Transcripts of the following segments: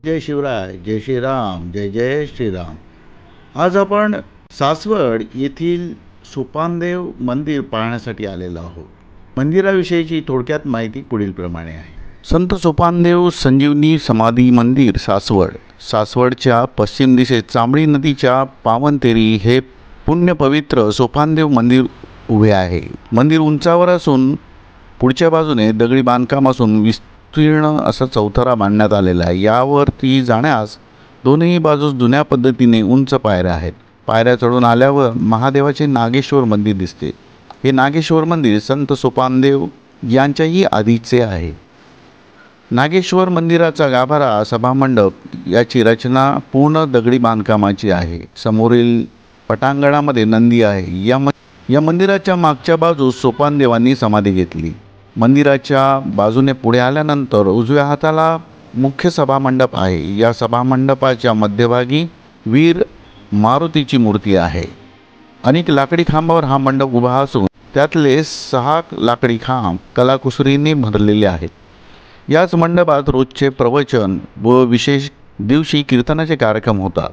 जय शिवराय, जय श्रीराम, जय जय श्रीराम. आज आपण सासवड येथील सोपानदेव मंदिर पाहण्यासाठी आलेलो आहोत. मंदिराविषयीची थोडक्यात माहिती पुढीलप्रमाणे आहे. संत सोपानदेव संजीवनी समाधी मंदिर सासवड. सासवडच्या पश्चिम दिशेत चांबळी नदीच्या पावनतेरी हे पुण्यपवित्र सोपानदेव मंदिर उभे आहे. मंदिर उंचावर असून पुढच्या बाजूने दगडी बांधकाम असून विस्तीर्ण असा चौथरा बांधण्यात आलेला आहे. यावरती जाण्यास दोन्ही बाजूस जुन्या पद्धतीने उंच पायऱ्या आहेत. पायऱ्या चढून आल्यावर महादेवाचे नागेश्वर मंदिर दिसते. हे नागेश्वर मंदिर संत सोपानदेव यांच्याही आधीचे आहे. नागेश्वर मंदिराचा गाभारा सभामंडप याची रचना पूर्ण दगडी बांधकामाची आहे. समोरील पटांगणामध्ये नंदी आहे. या मंदिराच्या मागच्या बाजूस सोपानदेवांनी समाधी घेतली. मंदिराच्या बाजूने पुढे आल्यानंतर उजव्या हाताला मुख्य सभामंडप आहे. या सभामंडपाच्या मध्यभागी वीर मारुतीची मूर्ती आहे. अनेक लाकडी खांबावर हा मंडप उभा असून त्यातले 6 लाकडी खांब कलाकुसरीने भरलेले आहेत. याच मंडपात रोजचे प्रवचन व विशेष दिवशी कीर्तनाचे कार्यक्रम होतात.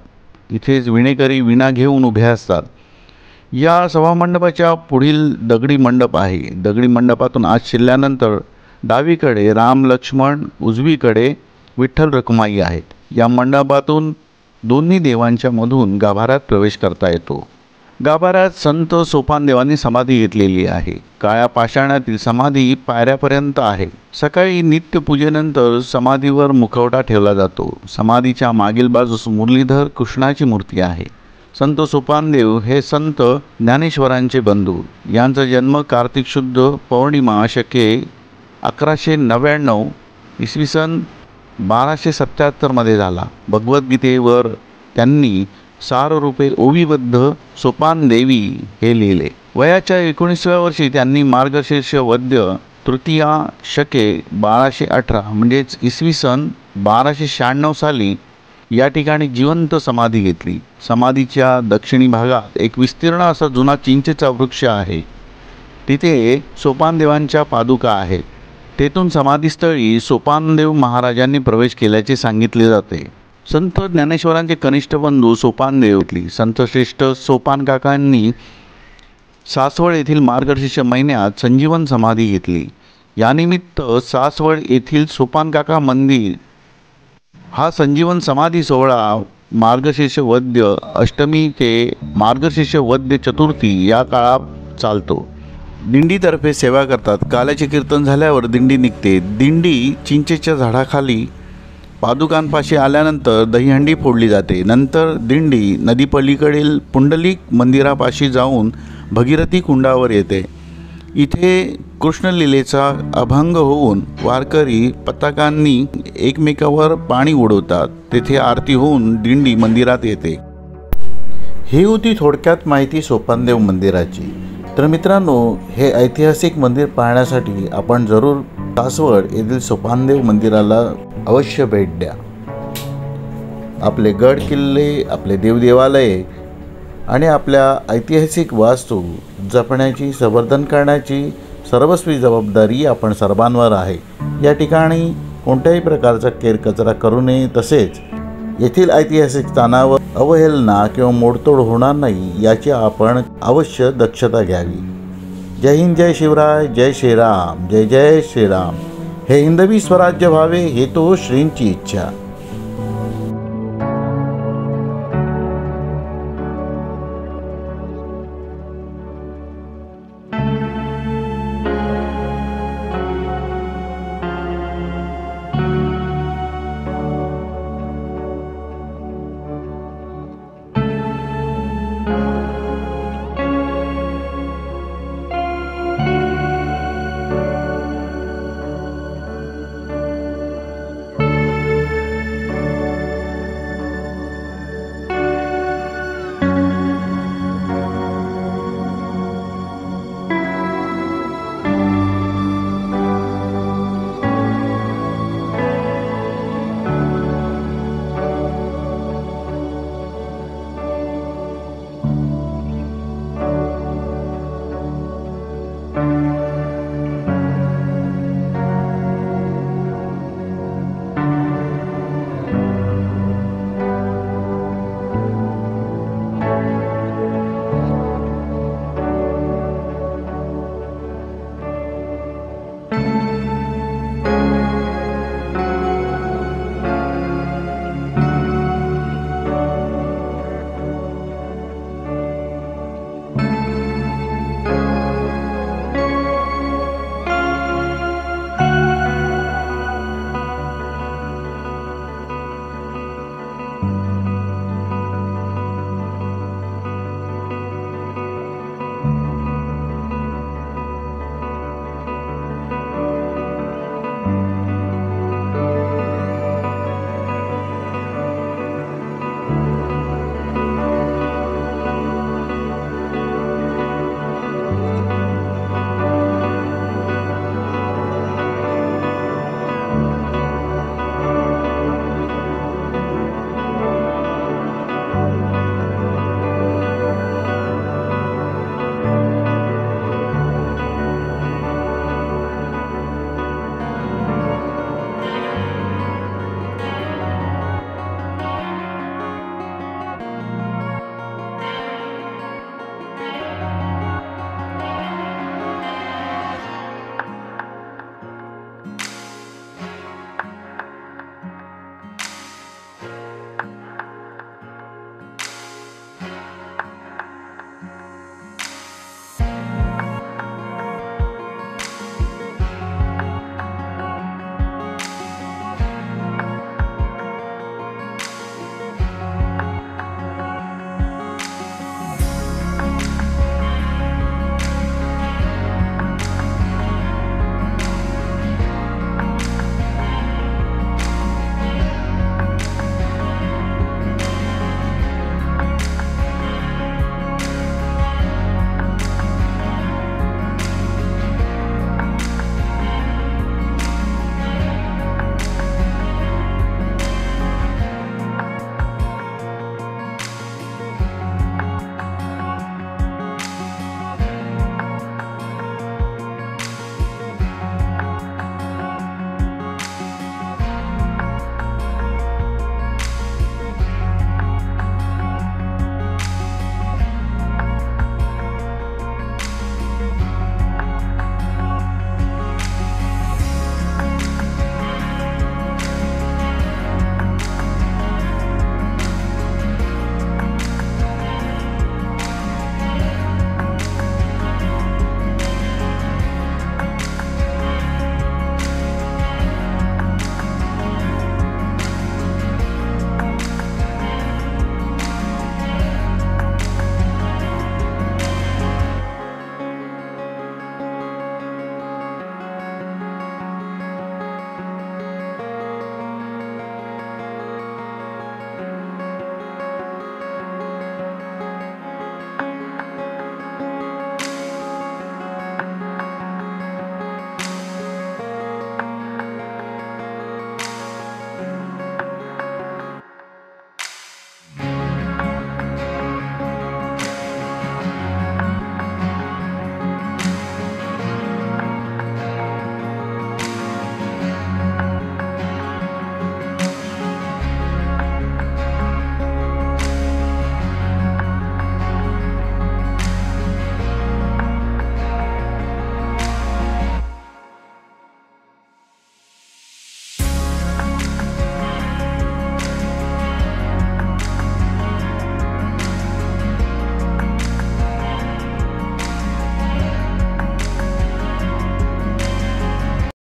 इथेच विणेकरी विणा घेऊन उभे असतात. या सभामंडपाच्या पुढील दगडी मंडप आहे. दगडी मंडपातून आत शिरल्यानंतर डावीकडे राम लक्ष्मण, उजवीकडे विठ्ठल रखुमाई आहेत. या मंडपातून दोन्ही देवांच्या मधून गाभाऱ्यात प्रवेश करता येतो. गाभाऱ्यात संत सोपानदेवांनी समाधी घेतलेली आहे. काळ्या पाषाणातील समाधी पायऱ्यापर्यंत आहे. सकाळी नित्यपूजेनंतर समाधीवर मुखवटा ठेवला जातो. समाधीच्या मागील बाजूस मुरलीधर कृष्णाची मूर्ती आहे. संत सोपानदेव हे संत ज्ञानेश्वरांचे बंधू. यांचा जन्म कार्तिक शुद्ध पौर्णिमा शके 1199 इसवी सन 1277 झाला. भगवद्गीतेवर त्यांनी साररूपे ओवीबद्ध सोपानदेवी हे लिहिले. वयाच्या 19व्या वर्षी त्यांनी मार्गशीर्ष वद्य तृतीया शके 1218 म्हणजेच इसवी सन 1296 साली या ठिकाणी जिवंत समाधी घेतली. समाधीच्या दक्षिणी भागात एक विस्तीर्ण असा जुना चिंचेचा वृक्ष आहे. तिथे सोपानदेवांच्या पादुका आहेत. तेथून समाधीस्थळी सोपानदेव महाराजांनी प्रवेश केल्याचे सांगितले जाते. संत ज्ञानेश्वरांचे कनिष्ठ बंधू सोपानदेव संतश्रेष्ठ सोपान काकांनी सासवड येथील मार्गशीर्ष महिन्यात संजीवन समाधी घेतली. यानिमित्त सासवड येथील सोपान काका मंदिर हा संजीवन समाधी सोहळा मार्गशीर्ष वद्य अष्टमी ते मार्गशीर्ष वद्य चतुर्थी या काळात चालतो. दिंडीतर्फे सेवा करतात. काल्याचे कीर्तन झाल्यावर दिंडी निघते. दिंडी चिंचेच्या झाडाखाली पादुकांपाशी आल्यानंतर दहीहंडी फोडली जाते. नंतर दिंडी नदीपलीकडील पुंडलिक मंदिरापाशी जाऊन भगीरथी कुंडावर येते. इथे कृष्णलीलेचा अभंग होऊन वारकरी पताकांनी एकमेकावर पाणी उडवतात. तेथे आरती होऊन दिंडी मंदिरात येते. ही होती थोडक्यात माहिती सोपानदेव मंदिराची. तर मित्रांनो, हे ऐतिहासिक मंदिर पाहण्यासाठी आपण जरूर सासवड येथील सोपानदेव मंदिराला अवश्य भेट द्या. आपले गड किल्ले, आपले देवदेवालये आणि आपल्या ऐतिहासिक वास्तू जपण्याची, संवर्धन करण्याची सर्वस्वी जबाबदारी आपण सर्वांवर आहे. या ठिकाणी कोणत्याही प्रकारचा केरकचरा करू नये. तसेच येथील ऐतिहासिक स्थानावर अवहेलना किंवा मोडतोड होणार नाही याची आपण अवश्य दक्षता घ्यावी. जय हिंद, जय शिवराय, जय श्रीराम, जय जय श्रीराम. हे हिंदवी स्वराज्य व्हावे हेतु श्रींची इच्छा.